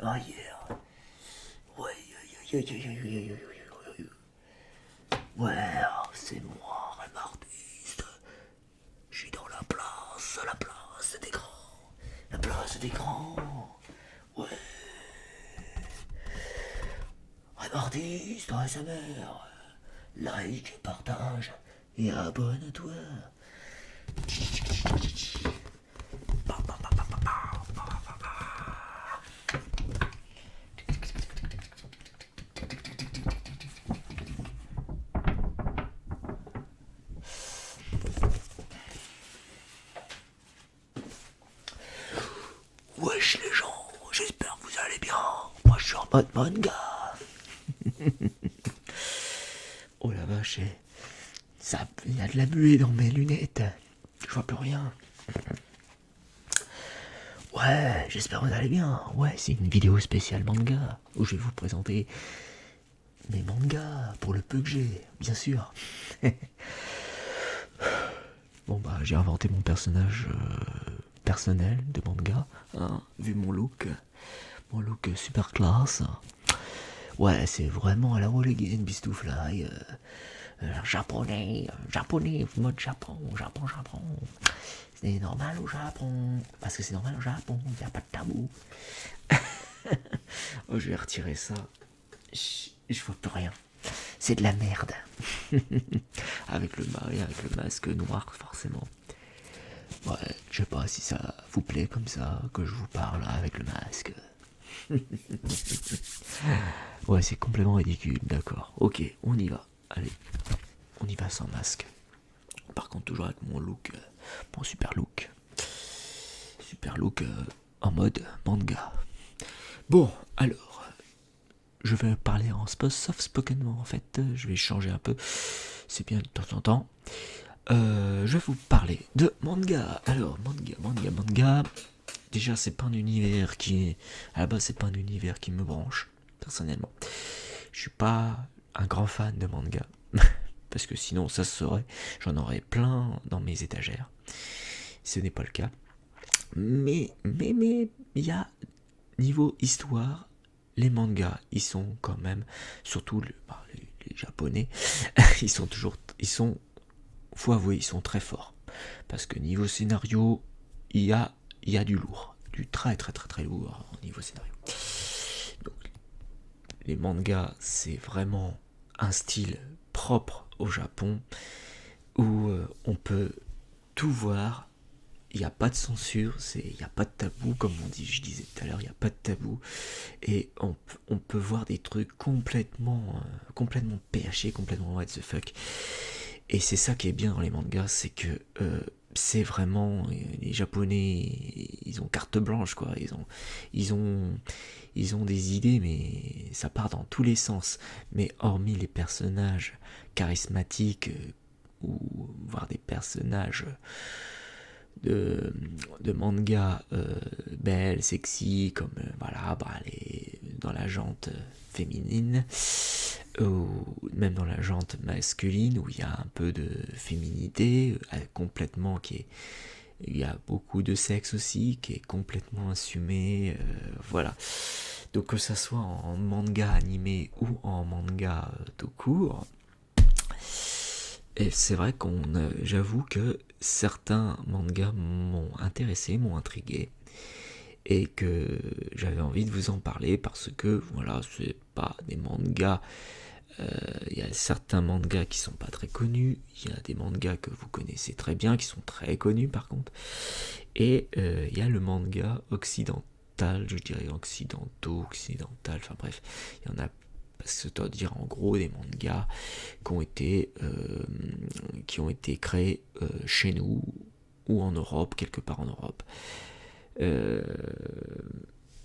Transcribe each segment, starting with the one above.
Ah yeah. Ouais, yeah, yeah, yeah, yeah, yeah, yeah, yeah, yeah. Ouais, c'est moi, un artiste. Je suis dans la place des grands. La place des grands. Ouais. Un artiste, ouais, sa mère. Like, partage et abonne-toi. Wesh les gens, j'espère que vous allez bien. Moi je suis en mode manga. Oh la vache, ça, il y a de la buée dans mes lunettes. Je vois plus rien. Ouais, j'espère que vous allez bien. Ouais, c'est une vidéo spéciale manga où je vais vous présenter mes mangas pour le peu que j'ai, bien sûr. Bon bah j'ai inventé mon personnage personnel de manga, hein, vu mon look super classe. Ouais, c'est vraiment à la Rolling Bistoufle là. Japonais, mode Japon. C'est normal au Japon. Parce que c'est normal au Japon, il n'y a pas de tabou. Oh, je vais retirer ça. Je vois plus rien. C'est de la merde. avec le masque noir, forcément. Ouais, je sais pas si ça vous plaît comme ça, que je vous parle avec le masque. Ouais, c'est complètement ridicule, d'accord. Ok, on y va. Allez, on y va sans masque. Par contre, toujours avec mon look, mon super look. Super look en mode manga. Bon, alors, je vais parler en soft spoken en fait. Je vais changer un peu. C'est bien de temps en temps. Je vais vous parler de manga. Alors, manga. Déjà, c'est pas un univers qui est. À la base, c'est pas un univers qui me branche, personnellement. Je suis pas un grand fan de manga. Parce que sinon, ça se saurait. J'en aurais plein dans mes étagères. Ce n'est pas le cas. Mais, il y a niveau histoire, les mangas, ils sont quand même, surtout les japonais, faut avouer, ils sont très forts. Parce que niveau scénario, il y a du lourd. Du très très très très lourd au niveau scénario. Donc, les mangas, c'est vraiment un style propre au Japon où on peut tout voir. Il n'y a pas de censure, il n'y a pas de tabou, comme je disais tout à l'heure, il n'y a pas de tabou. Et on peut voir des trucs complètement PHP, complètement what the fuck. Et c'est ça qui est bien dans les mangas, c'est que c'est vraiment les Japonais, ils ont carte blanche quoi. Ils ont des idées, mais ça part dans tous les sens. Mais hormis les personnages charismatiques ou voire des personnages de manga belles, sexy, comme voilà, dans la jante féminine, ou même dans la jante masculine, où il y a un peu de féminité, complètement il y a beaucoup de sexe aussi, qui est complètement assumé, voilà. Donc que ça soit en manga animé ou en manga tout court, et c'est vrai j'avoue que certains mangas m'ont intéressé, m'ont intrigué, et que j'avais envie de vous en parler parce que voilà, c'est pas des mangas. Il y a certains mangas qui sont pas très connus, il y a des mangas que vous connaissez très bien, qui sont très connus par contre, et il y a le manga occidental, je dirais occidental, enfin bref, il y en a. C'est-à-dire en gros des mangas qui ont été créés chez nous ou en Europe, quelque part en Europe.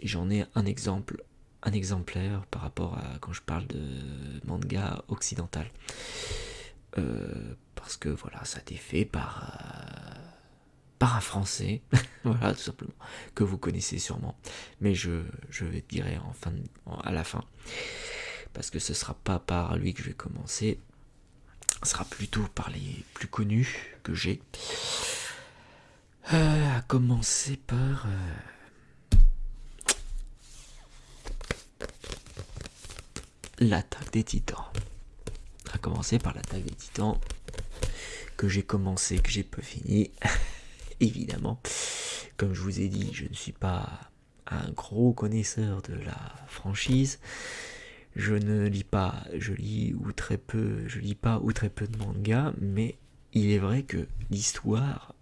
J'en ai un exemplaire par rapport à quand je parle de manga occidental. Parce que voilà, ça a été fait par un Français, voilà tout simplement, que vous connaissez sûrement. Mais je vais te dire à la fin. Parce que ce sera pas par lui que je vais commencer, ce sera plutôt par les plus connus que j'ai. À commencer par l'attaque des titans. On va commencer par l'attaque des titans, que j'ai commencé, que j'ai pas fini, évidemment. Comme je vous ai dit, je ne suis pas un gros connaisseur de la franchise. Je ne lis pas, je lis pas ou très peu de mangas, mais il est vrai que l'histoire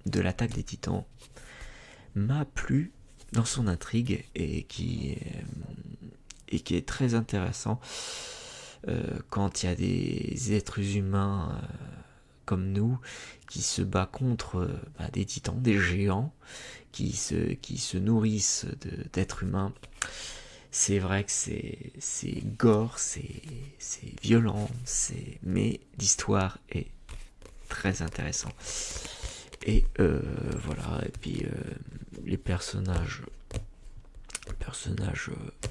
de l'attaque des titans m'a plu dans son intrigue et qui est très intéressant quand il y a des êtres humains comme nous qui se battent contre des titans, des géants qui se nourrissent d'êtres humains. C'est vrai que c'est gore, c'est violent, mais l'histoire est très intéressante. Et voilà, et puis les personnages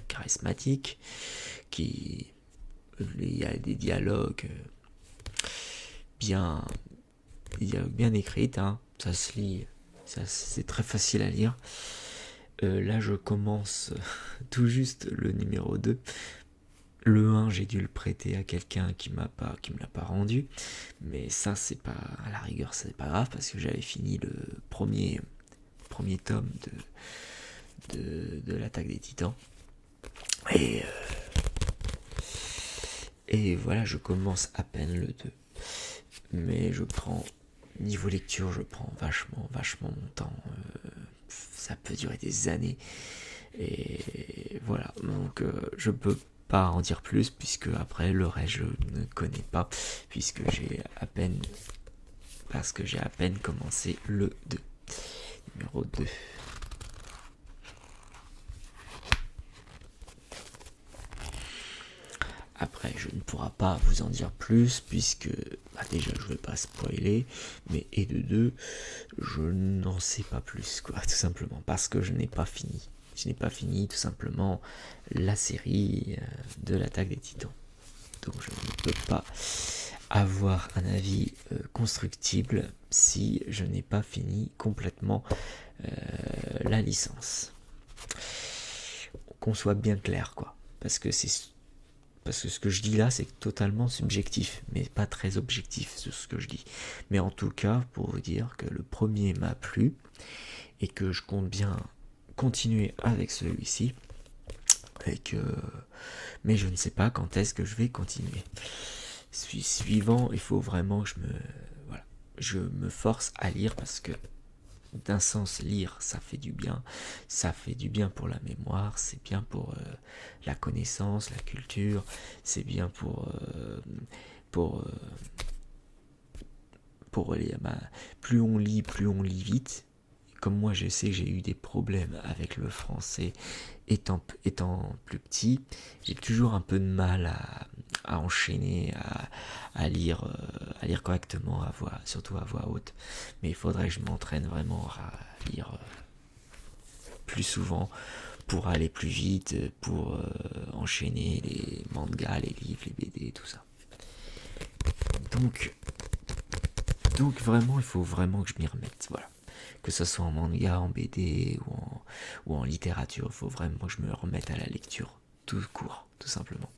charismatiques, il y a des dialogues bien écrits, hein. Ça se lit, c'est très facile à lire. Là je commence tout juste le numéro 2. Le 1 j'ai dû le prêter à quelqu'un qui me l'a pas rendu, mais ça c'est pas, à la rigueur c'est pas grave parce que j'avais fini le premier tome de l'attaque des titans et voilà, je commence à peine le 2, mais niveau lecture je prends vachement mon temps. Ça peut durer des années et voilà, donc je peux pas en dire plus puisque après le reste je ne connais pas puisque j'ai à peine commencé le 2, numéro 2. Après, je ne pourrai pas vous en dire plus, puisque déjà je ne vais pas spoiler, mais et de deux, je n'en sais pas plus, quoi, tout simplement, parce que je n'ai pas fini. Je n'ai pas fini, tout simplement, la série de l'attaque des titans. Donc je ne peux pas avoir un avis constructible si je n'ai pas fini complètement la licence. Qu'on soit bien clair, quoi, parce que ce que je dis là, c'est totalement subjectif, mais pas très objectif sur ce que je dis. Mais en tout cas, pour vous dire que le premier m'a plu et que je compte bien continuer avec celui-ci, mais je ne sais pas quand est-ce que je vais continuer. Suivant, il faut vraiment que je me force à lire parce que d'un sens, lire, ça fait du bien pour la mémoire, c'est bien pour la connaissance, la culture, c'est bien pour plus on lit vite. Comme moi, je sais que j'ai eu des problèmes avec le français étant plus petit, j'ai toujours un peu de mal à enchaîner, à lire correctement, surtout à voix haute. Mais il faudrait que je m'entraîne vraiment à lire plus souvent pour aller plus vite, pour enchaîner les mangas, les livres, les BD, tout ça. Donc vraiment, il faut vraiment que je m'y remette, voilà. Que ce soit en manga, en BD ou en littérature, il faut vraiment que je me remette à la lecture, tout court, tout simplement.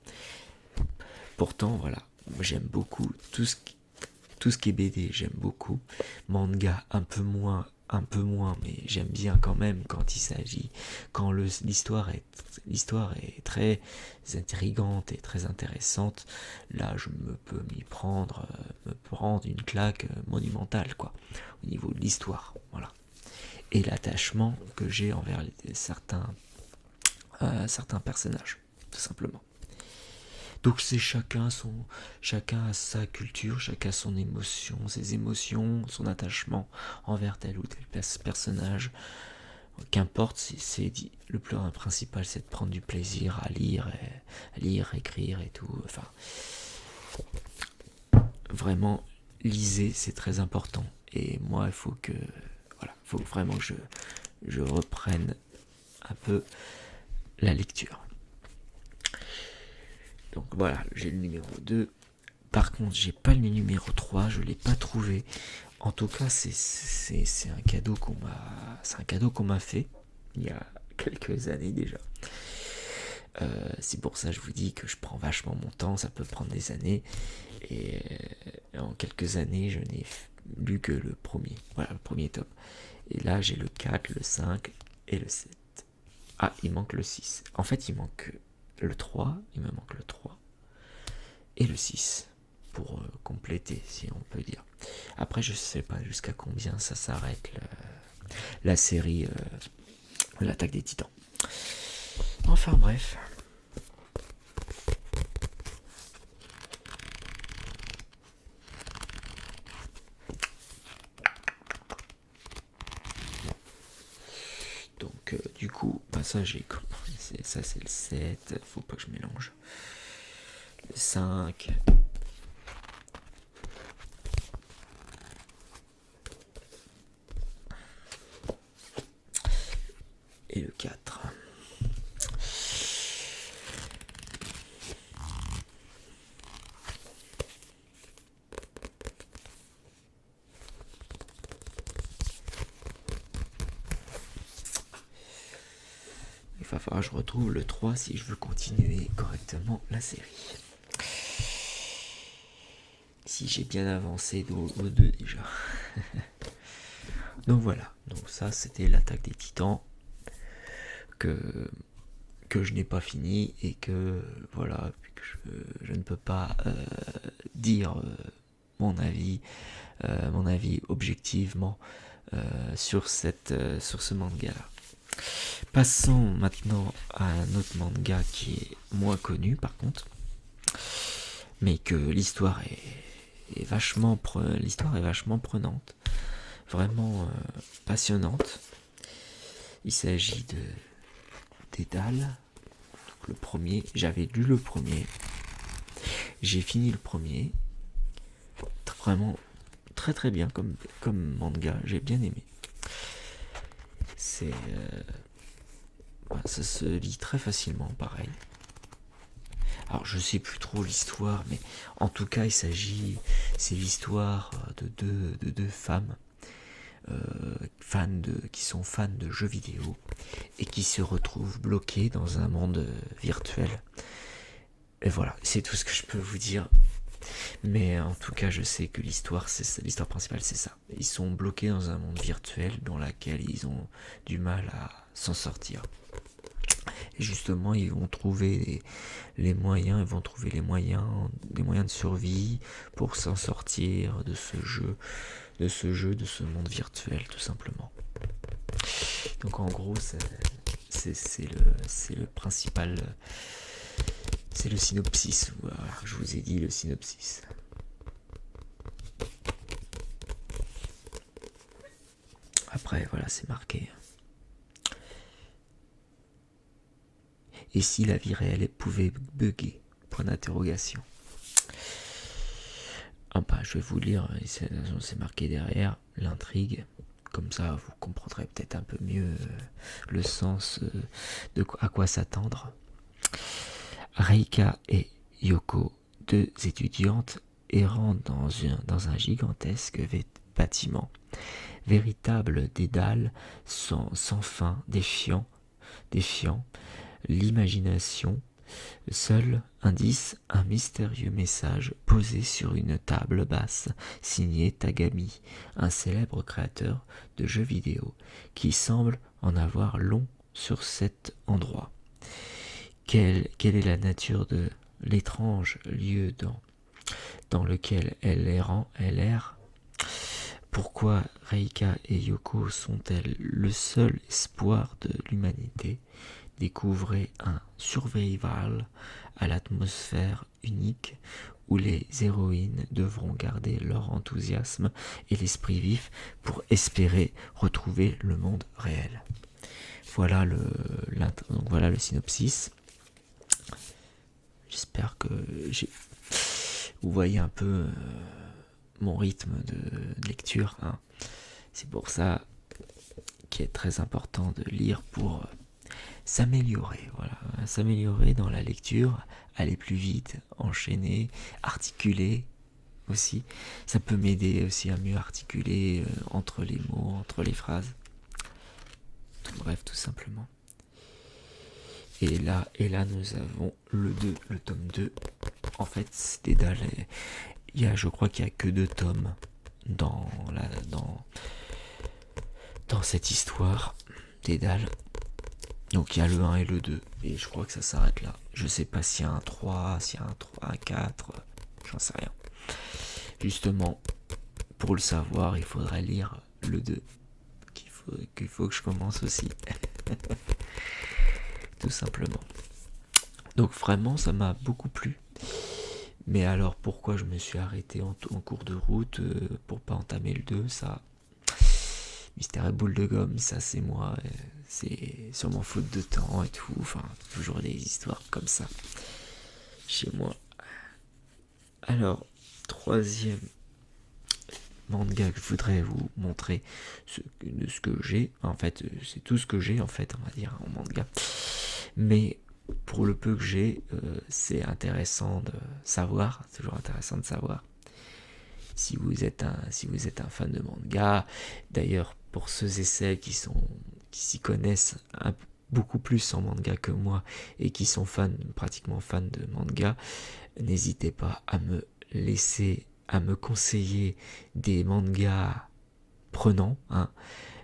Pourtant, voilà, moi j'aime beaucoup tout ce qui est BD, j'aime beaucoup. Manga, un peu moins, mais j'aime bien quand même quand l'histoire est très intrigante et très intéressante. Là, je peux me prendre une claque monumentale, quoi, au niveau de l'histoire, voilà. Et l'attachement que j'ai envers certains personnages, tout simplement. Donc c'est chacun a sa culture, chacun son émotion, ses émotions, son attachement envers tel ou tel personnage. Qu'importe, le plus principal, c'est de prendre du plaisir à lire, écrire et tout. Enfin, vraiment, lisez, c'est très important. Et moi, il faut vraiment que je reprenne un peu la lecture. Donc voilà, j'ai le numéro 2. Par contre, j'ai pas le numéro 3, je l'ai pas trouvé. En tout cas, c'est un cadeau qu'on m'a fait il y a quelques années déjà. C'est pour ça que je vous dis que je prends vachement mon temps, ça peut prendre des années. Et en quelques années, je n'ai lu que le premier. Voilà, le premier tome. Et là, j'ai le 4, le 5 et le 7. Ah, il manque le 6. En fait, il manque le 3. Il me manque le 3 et le 6 pour compléter, si on peut dire. Après, je sais pas jusqu'à combien ça s'arrête la série L'attaque des Titans. Enfin bref. Donc du coup, ça j'ai commencé. Ça c'est le 7. Faut pas que je mélange. Le 5. Et le 4. Il va falloir que je retrouve le 3 si je veux continuer correctement la série. Si j'ai bien avancé au 2 déjà. Donc voilà, donc ça c'était l'attaque des Titans que je n'ai pas fini et que voilà, que je ne peux pas dire mon avis objectivement sur ce manga là. Passons maintenant à un autre manga qui est moins connu par contre, mais que l'histoire est vachement prenante, vraiment passionnante. Il s'agit de Dédale. Donc le premier, j'avais lu le premier, j'ai fini le premier, vraiment très très bien comme manga, j'ai bien aimé. Ça se lit très facilement, pareil. Alors je sais plus trop l'histoire, mais en tout cas c'est l'histoire de deux femmes qui sont fans de jeux vidéo et qui se retrouvent bloquées dans un monde virtuel. Et voilà, c'est tout ce que je peux vous dire. Mais en tout cas, je sais que l'histoire principale, c'est ça. Ils sont bloqués dans un monde virtuel dans lequel ils ont du mal à s'en sortir. Et justement, ils vont trouver les moyens de survie pour s'en sortir de ce monde virtuel, tout simplement. Donc en gros, c'est le principal. C'est le synopsis. Voilà, je vous ai dit le synopsis. Après, voilà, c'est marqué. Et si la vie réelle pouvait bugger? Point d'interrogation. Je vais vous lire, c'est marqué derrière l'intrigue. Comme ça, vous comprendrez peut-être un peu mieux le sens à quoi s'attendre. Reika et Yoko, deux étudiantes errant dans un gigantesque bâtiment, véritable dédale sans fin, défiant l'imagination. Seul indice, un mystérieux message posé sur une table basse, signé Tagami, un célèbre créateur de jeux vidéo, qui semble en avoir long sur cet endroit. Quelle est la nature de l'étrange lieu dans lequel elle erre? Pourquoi Reika et Yoko sont-elles le seul espoir de l'humanité? Découvrez un survival à l'atmosphère unique où les héroïnes devront garder leur enthousiasme et l'esprit vif pour espérer retrouver le monde réel. Voilà le synopsis. J'espère que vous voyez un peu mon rythme de lecture. Hein. C'est pour ça qu'il est très important de lire pour s'améliorer. Voilà, s'améliorer dans la lecture, aller plus vite, enchaîner, articuler aussi. Ça peut m'aider aussi à mieux articuler entre les mots, entre les phrases. Bref, tout simplement. Et là nous avons le tome 2. En fait, c'est Dédale. Je crois qu'il n'y a que 2 tomes dans cette histoire Dédale. Donc il y a le 1 et le 2. Et je crois que ça s'arrête là. Je sais pas s'il y a un 3, s'il y a un 4. J'en sais rien. Justement, pour le savoir, il faudrait lire le 2. Qu'il faut que je commence aussi. Tout simplement. Donc vraiment, ça m'a beaucoup plu. Mais alors, pourquoi je me suis arrêté en cours de route pour pas entamer le 2, ça... Mystère et boule de gomme, ça c'est moi. C'est sûrement faute de temps et tout. Enfin, toujours des histoires comme ça chez moi. Alors, troisième manga que je voudrais vous montrer de ce que j'ai. En fait, c'est tout ce que j'ai, en fait, on va dire, en manga. Mais pour le peu que j'ai, c'est intéressant de savoir. C'est toujours intéressant de savoir. Si vous êtes un fan de manga, d'ailleurs, pour ceux et celles qui s'y connaissent beaucoup plus en manga que moi et qui sont pratiquement fans de manga, n'hésitez pas à me conseiller des mangas prenants, hein,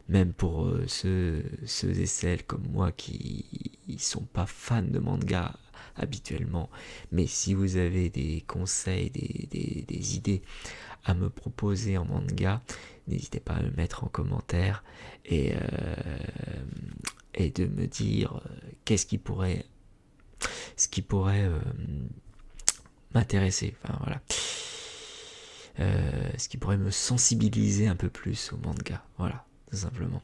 même pour ceux et celles comme moi qui sont pas fans de manga habituellement, mais si vous avez des conseils, des idées à me proposer en manga, n'hésitez pas à me mettre en commentaire et de me dire ce qui pourrait m'intéresser, enfin voilà, ce qui pourrait me sensibiliser un peu plus au manga, voilà, tout simplement.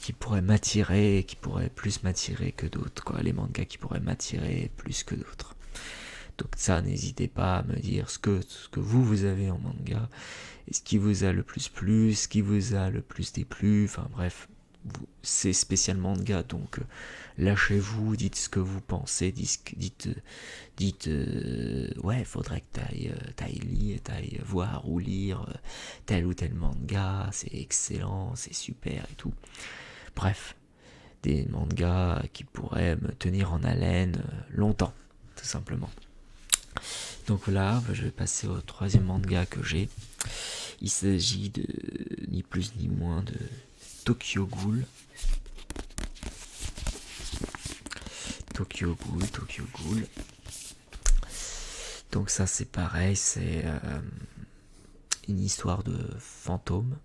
Qui pourrait m'attirer, qui pourrait plus m'attirer que d'autres, quoi, les mangas qui pourraient m'attirer plus que d'autres. Donc ça, n'hésitez pas à me dire ce que vous avez en manga, et ce qui vous a le plus plu, ce qui vous a le plus déplu, enfin bref, c'est spécial manga, donc lâchez-vous, dites ce que vous pensez, dites ouais, faudrait que t'ailles voir ou lire tel ou tel manga, c'est excellent, c'est super et tout. Bref, des mangas qui pourraient me tenir en haleine longtemps, tout simplement. Donc là, je vais passer au troisième manga que j'ai. Il s'agit de ni plus ni moins de Tokyo Ghoul. Tokyo Ghoul. Donc ça c'est pareil, c'est une histoire de fantôme.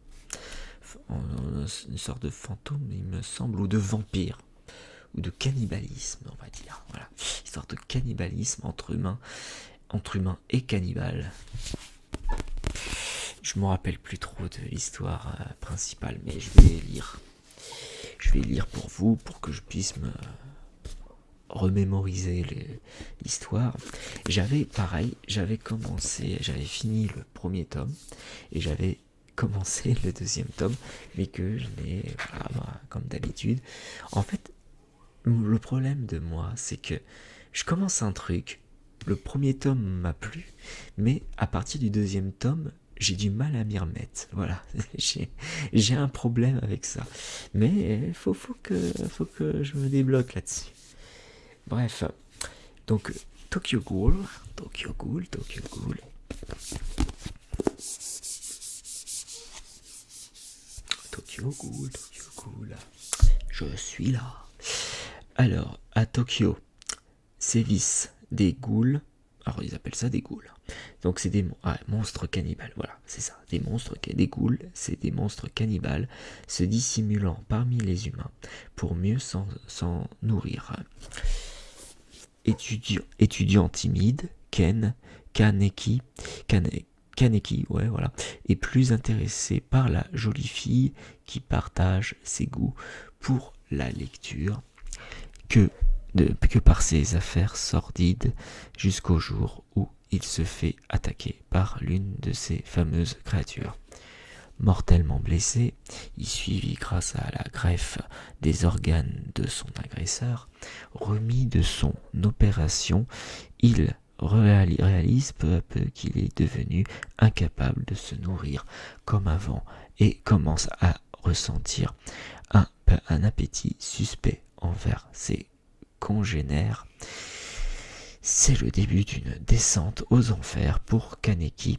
Une sorte de fantôme, il me semble, ou de vampire, ou de cannibalisme, on va dire. Voilà, histoire de cannibalisme entre humains et cannibales. Je me rappelle plus trop de l'histoire principale, mais je vais lire pour vous, pour que je puisse me remémoriser l'histoire. J'avais fini le premier tome, et j'avais commencé le deuxième tome, mais que je l'ai, comme d'habitude. En fait, le problème de moi, c'est que je commence un truc, le premier tome m'a plu, mais à partir du deuxième tome, j'ai du mal à m'y remettre. Voilà, j'ai un problème avec ça. Mais faut que je me débloque là-dessus. Bref, donc Tokyo Ghoul. Je suis là. Alors, à Tokyo, sévissent des ghouls. Alors, ils appellent ça des ghouls. Donc, c'est des monstres cannibales. Voilà, c'est ça. Des ghouls, c'est des monstres cannibales se dissimulant parmi les humains pour mieux s'en nourrir. Étudiant timide, Kaneki, est plus intéressé par la jolie fille qui partage ses goûts pour la lecture que par ses affaires sordides, jusqu'au jour où il se fait attaquer par l'une de ces fameuses créatures. Mortellement blessé, il suivit grâce à la greffe des organes de son agresseur, remis de son opération, il réalise peu à peu qu'il est devenu incapable de se nourrir comme avant et commence à ressentir un appétit suspect envers ses congénères. C'est le début d'une descente aux enfers pour Kaneki,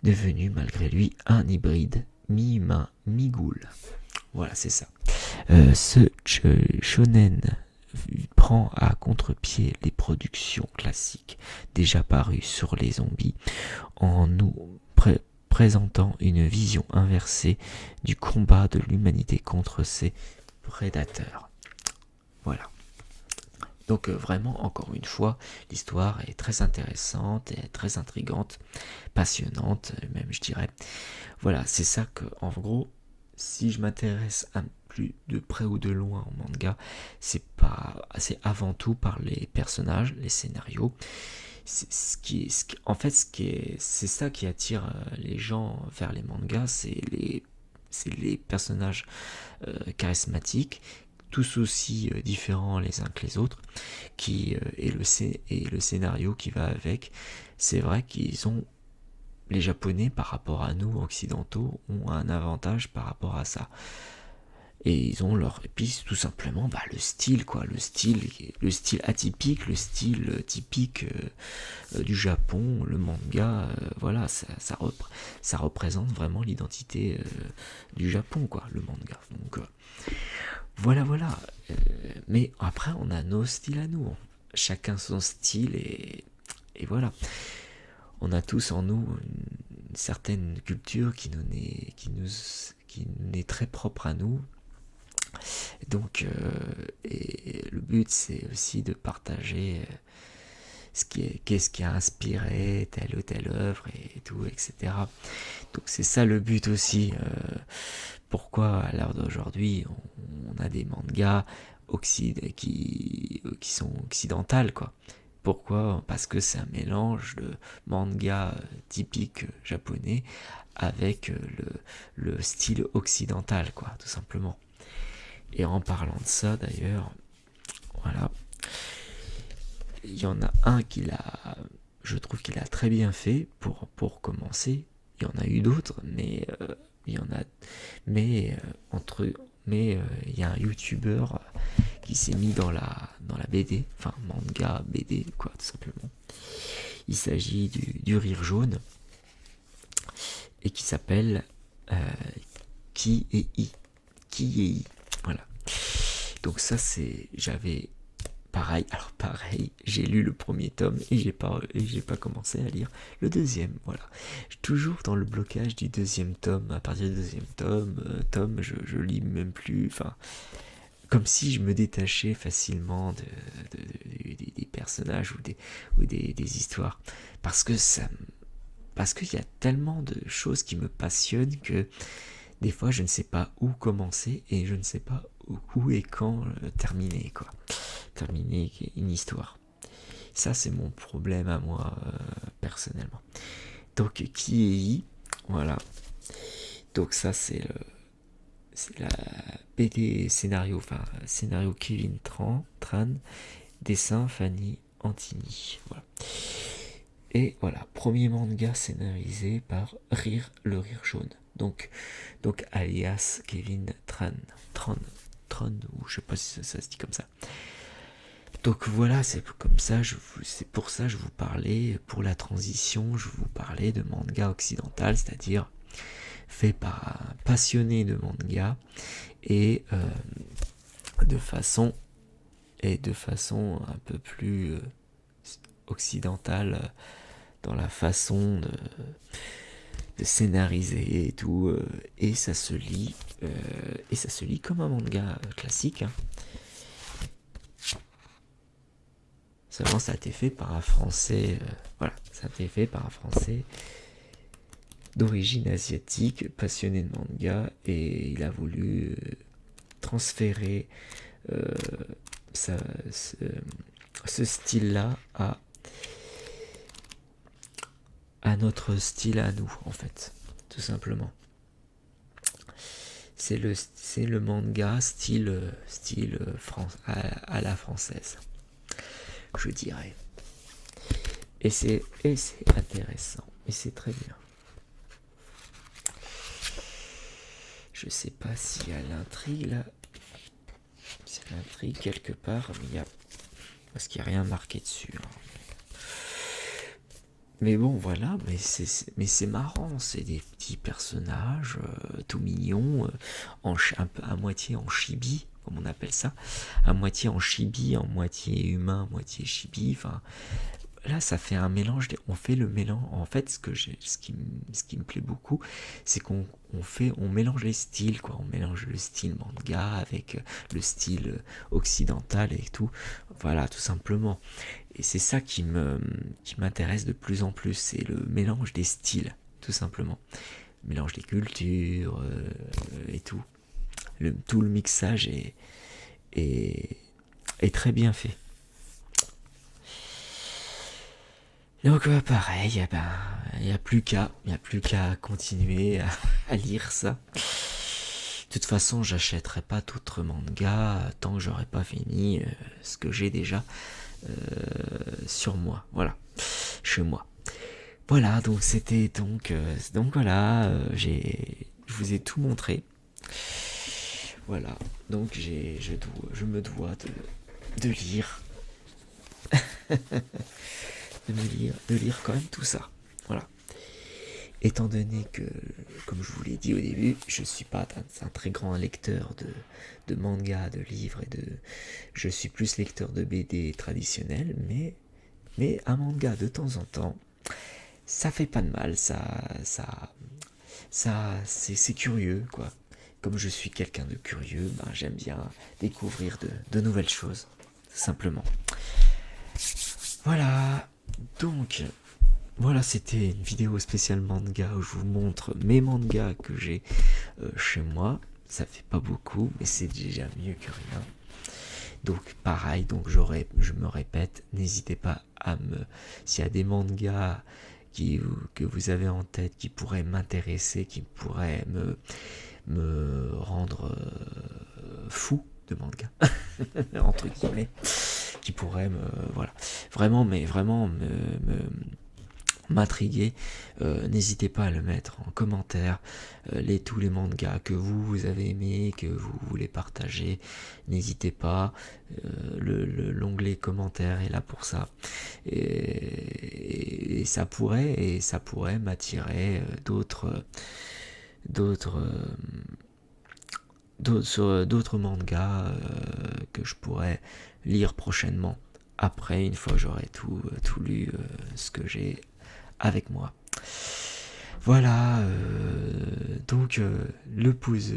devenu malgré lui un hybride mi-humain, mi-ghoul. Voilà, c'est ça. Ce shonen prend à contre-pied les productions classiques déjà parues sur les zombies en nous présentant une vision inversée du combat de l'humanité contre ses prédateurs. Voilà. Donc vraiment, encore une fois, l'histoire est très intéressante et très intrigante, passionnante même, je dirais. Voilà, c'est ça que, en gros, si je m'intéresse un plus de près ou de loin au manga, c'est avant tout par les personnages, les scénarios. C'est ça qui attire les gens vers les mangas, c'est les personnages charismatiques, tous aussi différents les uns que les autres, et le scénario qui va avec. C'est vrai qu'ils ont, les Japonais par rapport à nous occidentaux, ont un avantage par rapport à ça. Et ils ont et puis tout simplement le style, quoi, le style atypique, le style typique du Japon, le manga, voilà, ça représente vraiment l'identité du Japon, quoi, le manga. Donc voilà. Mais après, on a nos styles à nous, chacun son style, et voilà. On a tous en nous une certaine culture qui nous est très propre à nous. Donc, et le but, c'est aussi de partager qu'est-ce qui a inspiré telle ou telle œuvre et tout, etc. Donc c'est ça le but aussi. Pourquoi à l'heure d'aujourd'hui on a des mangas qui sont occidentales, quoi. Pourquoi? Parce que c'est un mélange de manga typique japonais avec le style occidental, quoi, tout simplement. Et en parlant de ça, d'ailleurs, voilà, il y en a un je trouve qu'il a très bien fait pour commencer. Il y en a eu d'autres, mais il y en a, mais il y a un YouTuber qui s'est mis dans la BD, enfin manga BD, quoi, tout simplement. Il s'agit du Rire Jaune et qui s'appelle Ki-ei. Voilà. Donc ça, j'avais pareil, j'ai lu le premier tome et j'ai pas commencé à lire le deuxième. Voilà. Toujours dans le blocage du deuxième tome. À partir du deuxième tome, je lis même plus. Enfin, comme si je me détachais facilement des personnages ou des histoires, parce qu'il y a tellement de choses qui me passionnent que des fois je ne sais pas où commencer et je ne sais pas où et quand terminer, quoi. Terminer une histoire. Ça, c'est mon problème à moi, personnellement. Donc, Ki-ei, voilà. Donc ça, c'est la BD scénario Kevin Tran, dessin Fanny Antini. Voilà. Et voilà, premier manga scénarisé par le Rire Jaune. Donc alias Kevin Tran, ou je sais pas si ça se dit comme ça. Donc voilà, c'est pour ça je vous parlais, pour la transition, je vous parlais de manga occidental, c'est-à-dire fait par un passionné de manga et de façon un peu plus occidentale dans la façon de scénariser et tout, et ça se lit comme un manga classique, hein. Seulement ça a été fait par un français, d'origine asiatique, passionné de manga, et il a voulu transférer ce style-là à notre style à nous, en fait, tout simplement. C'est le manga style à la française, je dirais. Et c'est intéressant, et c'est très bien. Je sais pas s'il y a l'intrigue là. S'il y a l'intrigue quelque part, mais il y a. Parce qu'il n'y a rien marqué dessus. Hein. Mais bon, voilà, mais c'est marrant, c'est des petits personnages tout mignons, à moitié en chibi, comme on appelle ça, à moitié en chibi, en moitié humain, moitié chibi, enfin, là ça fait un mélange, on fait le mélange, en fait ce qui me plaît beaucoup, c'est qu'on mélange les styles, quoi, on mélange le style manga avec le style occidental et tout, voilà, tout simplement. Et c'est ça qui m'intéresse de plus en plus, c'est le mélange des styles, tout simplement. Le mélange des cultures et tout. Tout le mixage est très bien fait. Donc pareil, il n'y a plus qu'à continuer à lire ça. De toute façon, j'achèterai pas d'autres mangas tant que j'aurai pas fini ce que j'ai déjà sur moi, voilà, chez moi. Voilà, donc c'était donc voilà, je vous ai tout montré. Voilà, donc je me dois de lire, de lire quand même tout ça. Voilà. Étant donné que, comme je vous l'ai dit au début, je suis pas un très grand lecteur de manga, de livres je suis plus lecteur de BD traditionnels, mais un manga de temps en temps, ça fait pas de mal, c'est curieux, quoi. Comme je suis quelqu'un de curieux, j'aime bien découvrir de nouvelles choses, simplement. Voilà, donc, voilà, c'était une vidéo spéciale manga où je vous montre mes mangas que j'ai chez moi. Ça fait pas beaucoup, mais c'est déjà mieux que rien. Donc pareil, donc je me répète, n'hésitez pas s'il y a des mangas que vous avez en tête, qui pourraient m'intéresser, qui pourraient me rendre fou de manga, entre guillemets, qui pourraient voilà, vraiment m'intriguer, n'hésitez pas à le mettre en commentaire, tous les mangas que vous avez aimés, que vous voulez partager, n'hésitez pas, l'onglet commentaire est là pour ça, et ça pourrait m'attirer d'autres mangas que je pourrais lire prochainement, après, une fois que j'aurai tout lu ce que j'ai avec moi. Voilà, donc le pouce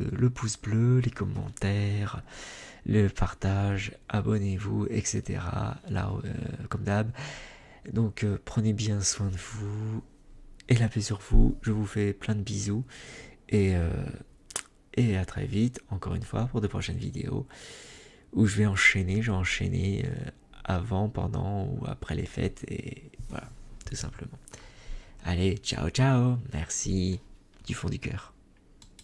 bleu, les commentaires, le partage, abonnez-vous, etc. Là, comme d'hab. Donc prenez bien soin de vous et la paix sur vous. Je vous fais plein de bisous et à très vite, encore une fois, pour de prochaines vidéos où je vais enchaîner, avant, pendant ou après les fêtes, et voilà, tout simplement. Allez, ciao ciao, merci du fond du cœur.